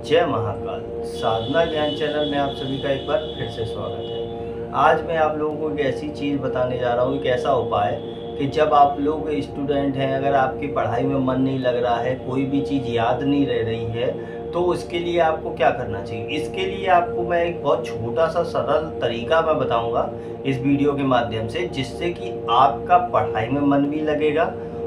जय महाकाल। साधना ज्ञान चैनल में आप सभी का एक बार फिर से स्वागत है। आज मैं आप लोगों को एक ऐसी चीज़ बताने जा रहा हूँ, एक ऐसा उपाय कि जब आप लोग स्टूडेंट हैं, अगर आपकी पढ़ाई में मन नहीं लग रहा है, कोई भी चीज़ याद नहीं रह रही है, तो उसके लिए आपको क्या करना चाहिए। इसके लिए आपको मैं एक बहुत छोटा सा सरल तरीका मैं बताऊँगा इस वीडियो के माध्यम से, जिससे कि आपका पढ़ाई में मन भी लगेगा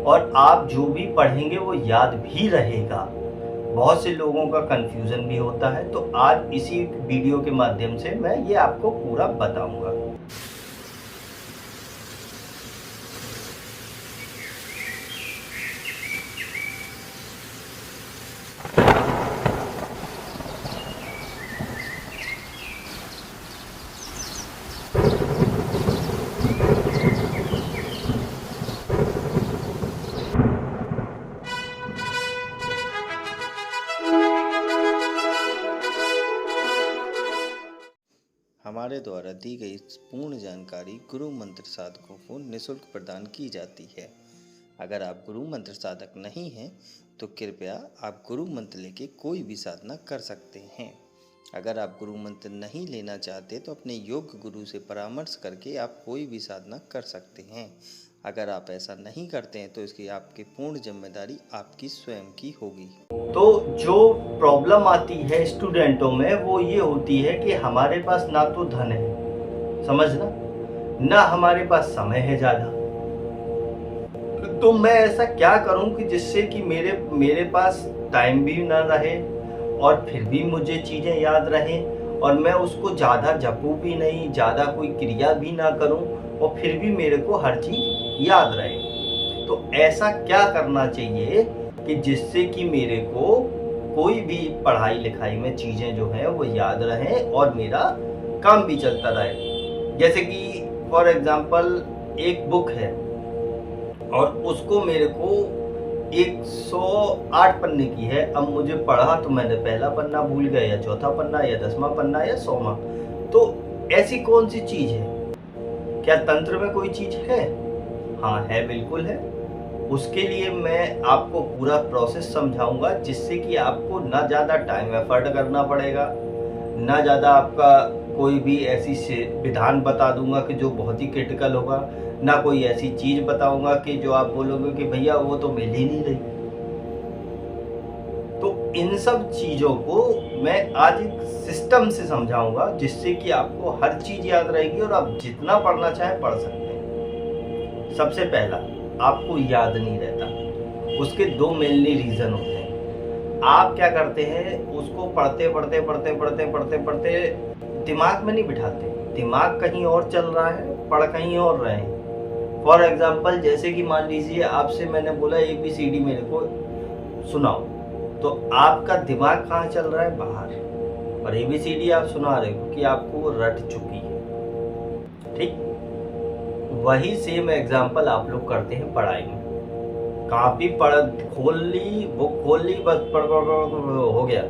और आप जो भी पढ़ेंगे वो याद भी रहेगा। बहुत से लोगों का कंफ्यूजन भी होता है, तो आज इसी वीडियो के माध्यम से मैं ये आपको पूरा बताऊंगा। हमारे द्वारा दी गई पूर्ण जानकारी गुरु मंत्र साधकों को निःशुल्क प्रदान की जाती है। अगर आप गुरु मंत्र साधक नहीं हैं तो कृपया आप गुरु मंत्र लेके कोई भी साधना कर सकते हैं। अगर आप गुरु मंत्र नहीं लेना चाहते तो अपने योग्य गुरु से परामर्श करके आप कोई भी साधना कर सकते हैं। अगर आप ऐसा नहीं करते हैं तो इसकी आपकी पूर्ण जिम्मेदारी आपकी स्वयं की होगी। तो जो प्रॉब्लम आती है स्टूडेंटों में वो ये होती है कि हमारे पास ना तो धन है, समझना, ना हमारे पास समय है ज़्यादा। तो मैं ऐसा क्या करूं कि जिससे कि मेरे पास टाइम भी ना रहे और फिर भी मुझे चीज़ें याद रहें और मैं उसको ज़्यादा जपूं भी नहीं, ज़्यादा कोई क्रिया भी ना करूं और फिर भी मेरे को हर चीज़ याद रहे। तो ऐसा क्या करना चाहिए कि जिससे कि मेरे को कोई भी पढ़ाई लिखाई में चीज़ें जो हैं वो याद रहें और मेरा काम भी चलता रहे। जैसे कि फॉर एग्जांपल एक बुक है और उसको मेरे को 108 पन्ने की है। अब मुझे पढ़ा तो मैंने पहला पन्ना भूल गया या चौथा पन्ना या 10वां पन्ना या 100वां। तो ऐसी कौन सी चीज़ है? क्या तंत्र में कोई चीज़ है? हाँ है, बिल्कुल है। उसके लिए मैं आपको पूरा प्रोसेस समझाऊंगा, जिससे कि आपको ना ज़्यादा टाइम एफर्ट करना पड़ेगा, ना ज़्यादा आपका कोई भी ऐसी विधान बता दूंगा कि जो बहुत ही क्रिटिकल होगा, ना कोई ऐसी चीज़ बताऊंगा कि जो आप बोलोगे कि भैया वो तो मिल ही नहीं रही। तो इन सब चीज़ों को मैं आज एक सिस्टम से समझाऊंगा, जिससे कि आपको हर चीज़ याद रहेगी और आप जितना पढ़ना चाहें पढ़ सकते हैं। सबसे पहला, आपको याद नहीं रहता, उसके दो मेनली रीज़न होते हैं। आप क्या करते हैं, उसको पढ़ते पढ़ते पढ़ते पढ़ते पढ़ते पढ़ते दिमाग में नहीं बिठाते, दिमाग कहीं और चल रहा है, पढ़ कहीं और रहे हैं। फॉर एग्जाम्पल, जैसे कि मान लीजिए आपसे मैंने बोला ABCD मेरे को सुनाओ, तो आपका दिमाग कहाँ चल रहा है? बाहर, और ABCD आप सुना रहे हो कि आपको रट चुकी है। ठीक वही सेम एग्जाम्पल आप लोग करते हैं पढ़ाई में। कापी खोल ली, बुक खोल ली, बस पढ़ हो गया।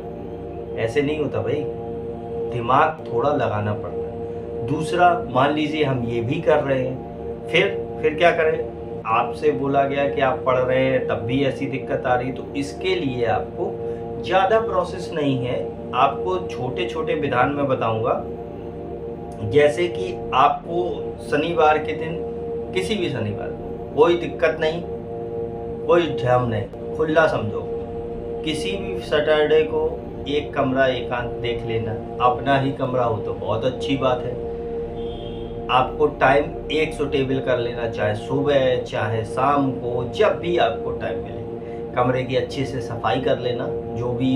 ऐसे नहीं होता भाई, दिमाग थोड़ा लगाना पड़ता है। दूसरा, मान लीजिए हम ये भी कर रहे हैं, फिर क्या करें? आपसे बोला गया कि आप पढ़ रहे हैं तब भी ऐसी दिक्कत आ रही, तो इसके लिए आपको ज़्यादा प्रोसेस नहीं है। आपको छोटे छोटे विधान में बताऊंगा। जैसे कि आपको शनिवार के दिन, किसी भी शनिवार को, कोई दिक्कत नहीं, कोई ढम नहीं, खुला समझो, किसी भी सैटरडे को एक कमरा एकांत देख लेना। अपना ही कमरा हो तो बहुत अच्छी बात है। आपको टाइम एक सुटेबल कर लेना, चाहे सुबह चाहे शाम को, जब भी आपको टाइम मिले। कमरे की अच्छे से सफाई कर लेना, जो भी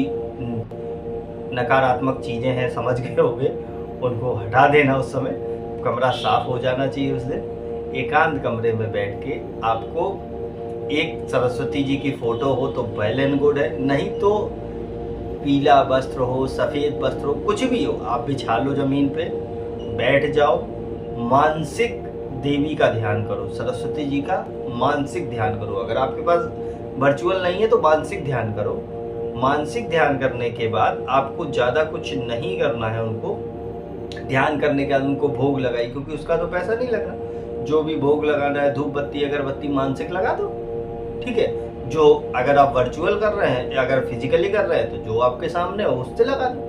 नकारात्मक चीज़ें हैं समझ गए होंगे, उनको हटा देना। उस समय कमरा साफ हो जाना चाहिए उस दिन। एकांत कमरे में बैठ के आपको एक सरस्वती जी की फोटो हो तो वेल एंड गुड है, नहीं तो पीला वस्त्र हो, सफ़ेद वस्त्र हो, कुछ भी हो, आप बिछा लो ज़मीन पे, बैठ जाओ, मानसिक देवी का ध्यान करो, सरस्वती जी का मानसिक ध्यान करो। अगर आपके पास वर्चुअल नहीं है तो मानसिक ध्यान करो। मानसिक ध्यान करने के बाद आपको ज़्यादा कुछ नहीं करना है। उनको ध्यान करने के बाद उनको भोग लगाई, क्योंकि उसका तो पैसा नहीं लगना। जो भी भोग लगाना है, धूप बत्ती अगरबत्ती मानसिक लगा दो, ठीक है। जो अगर आप वर्चुअल कर रहे हैं या अगर फिजिकली कर रहे हैं तो जो आपके सामने हो उससे लगा दो।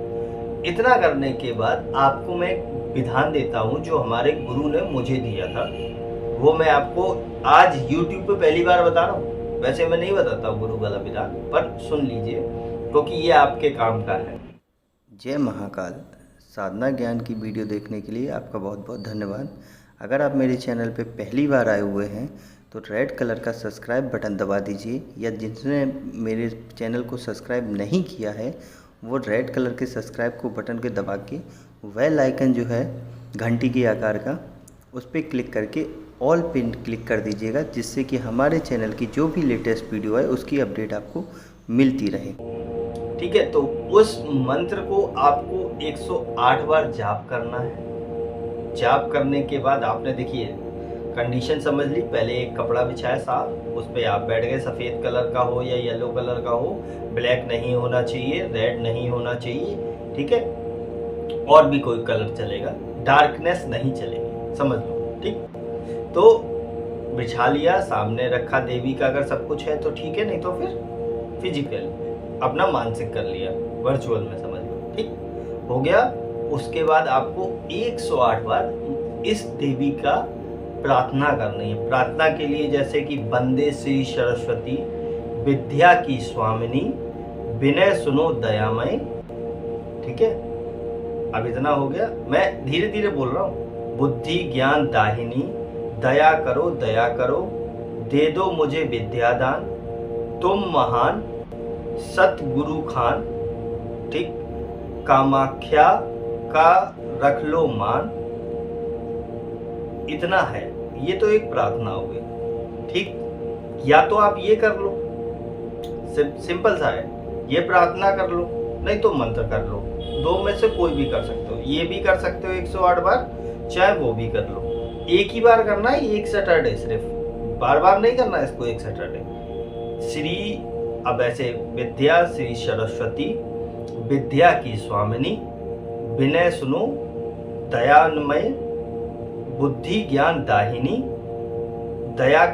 इतना करने के बाद आपको मैं एक विधान देता हूँ जो हमारे गुरु ने मुझे दिया था, वो मैं आपको आज YouTube पे पहली बार बता रहा हूँ। वैसे मैं नहीं बताता हूँ गुरु वाला विधान, पर सुन लीजिए क्योंकि ये आपके काम का है। जय महाकाल। साधना ज्ञान की वीडियो देखने के लिए आपका बहुत बहुत धन्यवाद। अगर आप मेरे चैनल पे पहली बार आए हुए हैं तो रेड कलर का सब्सक्राइब बटन दबा दीजिए, या जिसने मेरे चैनल को सब्सक्राइब नहीं किया है वो रेड कलर के सब्सक्राइब को बटन के दबा के बेल आइकन जो है घंटी के आकार का, उस पर क्लिक करके ऑल पिन क्लिक कर दीजिएगा, जिससे कि हमारे चैनल की जो भी लेटेस्ट वीडियो है उसकी अपडेट आपको मिलती रहे। ठीक है, तो उस मंत्र को आपको 108 बार जाप करना है। जाप करने के बाद आपने देखिए कंडीशन समझ ली, पहले एक कपड़ा बिछाया साफ, उस पर आप बैठ गए, सफ़ेद कलर का हो या येलो कलर का हो, ब्लैक नहीं होना चाहिए, रेड नहीं होना चाहिए, ठीक है, और भी कोई कलर चलेगा, डार्कनेस नहीं चलेगी, समझ लो। ठीक, तो बिछा लिया, सामने रखा देवी का, अगर सब कुछ है तो ठीक है, नहीं तो फिर फिजिकल अपना मानसिक कर लिया, वर्चुअल में समझ लो। ठीक हो गया। उसके बाद आपको 108 बार इस देवी का प्रार्थना करनी है। प्रार्थना के लिए जैसे कि वंदे श्री सरस्वती विद्या की स्वामिनी विनय सुनो दयामय। ठीक है, अब इतना हो गया, मैं धीरे धीरे बोल रहा हूँ। बुद्धि ज्ञान दाहिनी दया करो दे दो मुझे विद्यादान, तुम महान सतगुरु खान। ठीक, कामाख्या का रख लो मान। इतना है, ये तो एक प्रार्थना हो गई। ठीक, या तो आप ये कर लो, सिंपल सा है, ये प्रार्थना कर लो, नहीं तो मंत्र कर लो, दो में से कोई भी कर सकते हो। ये भी कर सकते हो 108 बार, चाहे वो भी कर लो। एक ही बार करना है, एक सैटरडे सिर्फ, बार बार नहीं करना इसको, एक सैटरडे। श्री, अब ऐसे विद्या श्री सरस्वती विद्या की स्वामिनी विनय सुनो दयान्मय बुद्धि ज्ञान दाहिनी दया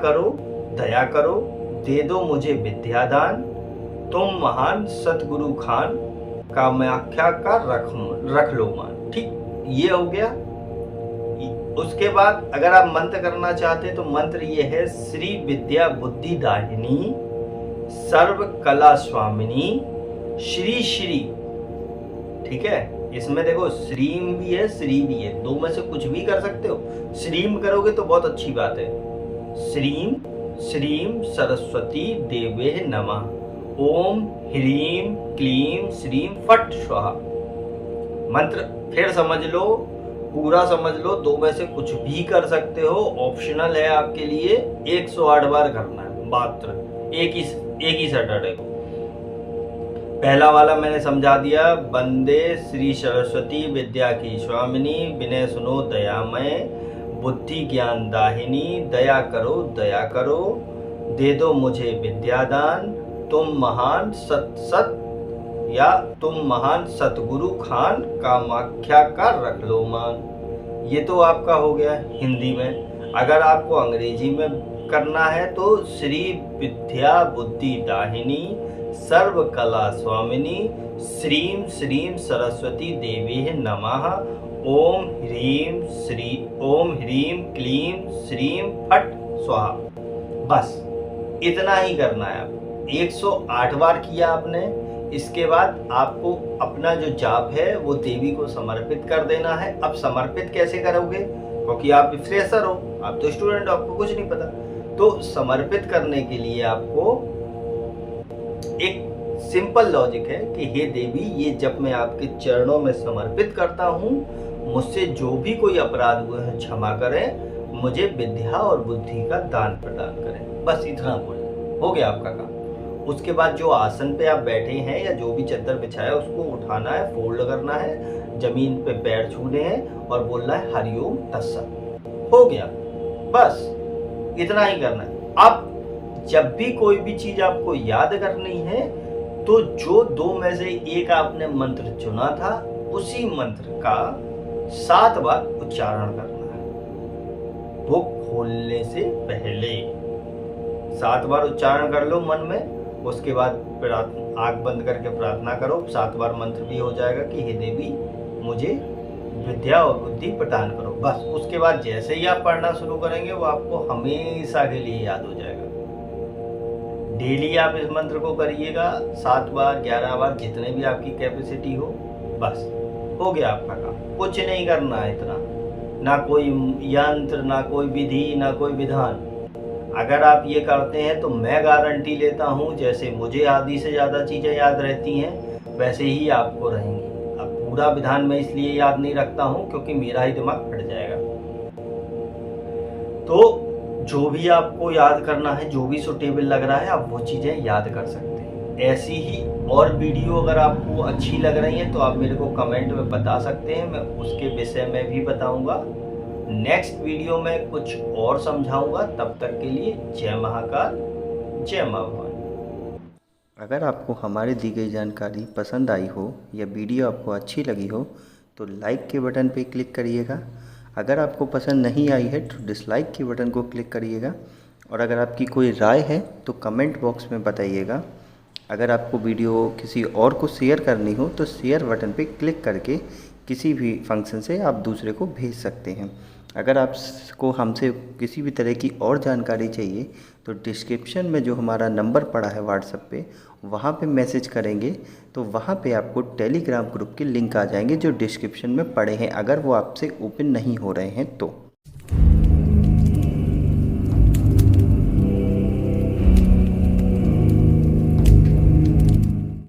करो दे दो मुझे विद्यादान, तुम महान सतगुरु खान कामाख्या का रख लो मान। ठीक, ये हो गया। उसके बाद अगर आप मंत्र करना चाहते तो मंत्र ये है, श्री विद्या बुद्धि दाहिनी सर्व कला स्वामिनी श्री श्री। ठीक है, इसमें देखो श्रीम भी है श्री भी है, दो में से कुछ भी कर सकते हो। श्रीम करोगे तो बहुत अच्छी बात है। श्रीम श्रीम सरस्वती देवे नमः ओम ह्रीम क्लीम श्रीम फट स्वाहा। मंत्र फिर समझ लो, पूरा समझ लो, दो में से कुछ भी कर सकते हो, ऑप्शनल है आपके लिए। 108 बार करना है मात्र, एक ही सैटरडे को। पहला वाला मैंने समझा दिया, वंदे श्री सरस्वती विद्या की स्वामिनी विनय सुनो दयामय बुद्धि ज्ञान दाहिनी दया करो दे दो मुझे विद्यादान, तुम महान तुम महान सतगुरु खान कामाख्या का रख लो मान। ये तो आपका हो गया हिंदी में। अगर आपको अंग्रेजी में करना है तो श्री विद्या बुद्धि दाहिनी सर्व कला स्वामिनी श्रीम श्रीम सरस्वती देवी नमः ओम ह्रीम क्लीम श्रीम फट स्वाहा। बस इतना ही करना है। आप 108 बार किया आपने। इसके बाद आपको अपना जो जाप है वो देवी को समर्पित कर देना है। अब समर्पित कैसे करोगे, क्योंकि आप फ्रेशर हो, आप तो स्टूडेंट हो, आपको कुछ नहीं पता। तो समर्पित करने के लिए आपको एक सिंपल लॉजिक है कि हे देवी, ये जब मैं आपके चरणों में समर्पित करता हूँ, मुझसे जो भी कोई अपराध हुए हैं क्षमा करें, मुझे विद्या और बुद्धि का दान प्रदान करें। बस इतना बोले, हो गया आपका काम। उसके बाद जो आसन पे आप बैठे हैं या जो भी चादर बिछाया उसको उठाना है, फोल्ड करना है, जमीन पे पैर छूने हैं और बोलना है हरिओम तत्सत। हो गया, बस इतना ही करना है। अब जब भी कोई भी चीज आपको याद करनी है तो जो दो में से एक आपने मंत्र चुना था उसी मंत्र का 7 बार उच्चारण करना है, बुक खोलने से पहले 7 बार उच्चारण कर लो मन में, उसके बाद आँख बंद करके प्रार्थना करो, 7 बार मंत्र भी हो जाएगा कि हे देवी मुझे विद्या और बुद्धि प्रदान करो। बस उसके बाद जैसे ही आप पढ़ना शुरू करेंगे वो आपको हमेशा के लिए याद हो जाएगा। डेली आप इस मंत्र को करिएगा 7 बार 11 बार, जितने भी आपकी कैपेसिटी हो। बस हो गया आपका काम, कुछ नहीं करना है इतना, ना कोई यंत्र, ना कोई विधि, ना कोई विधान। अगर आप ये करते हैं तो मैं गारंटी लेता हूँ जैसे मुझे आधी से ज़्यादा चीज़ें याद रहती हैं वैसे ही आपको रहेंगी। अब पूरा विधान मैं इसलिए याद नहीं रखता हूँ क्योंकि मेरा ही दिमाग फट जाएगा। तो जो भी आपको याद करना है, जो भी सुटेबल लग रहा है, आप वो चीज़ें याद कर सकते हैं। ऐसी ही और वीडियो अगर आपको अच्छी लग रही हैं तो आप मेरे को कमेंट में बता सकते हैं, मैं उसके विषय में भी बताऊंगा। नेक्स्ट वीडियो में कुछ और समझाऊंगा। तब तक के लिए जय महाकाल, जय माँ भवानी। अगर आपको हमारी दी गई जानकारी पसंद आई हो या वीडियो आपको अच्छी लगी हो तो लाइक के बटन पर क्लिक करिएगा। अगर आपको पसंद नहीं आई है तो डिसलाइक के बटन को क्लिक करिएगा। और अगर आपकी कोई राय है तो कमेंट बॉक्स में बताइएगा। अगर आपको वीडियो किसी और को शेयर करनी हो तो शेयर बटन पे क्लिक करके किसी भी फंक्शन से आप दूसरे को भेज सकते हैं। अगर आपको हमसे किसी भी तरह की और जानकारी चाहिए तो डिस्क्रिप्शन में जो हमारा नंबर पड़ा है व्हाट्सएप पे, वहाँ पे मैसेज करेंगे तो वहाँ पे आपको टेलीग्राम ग्रुप के लिंक आ जाएंगे जो डिस्क्रिप्शन में पड़े हैं, अगर वो आपसे ओपन नहीं हो रहे हैं तो।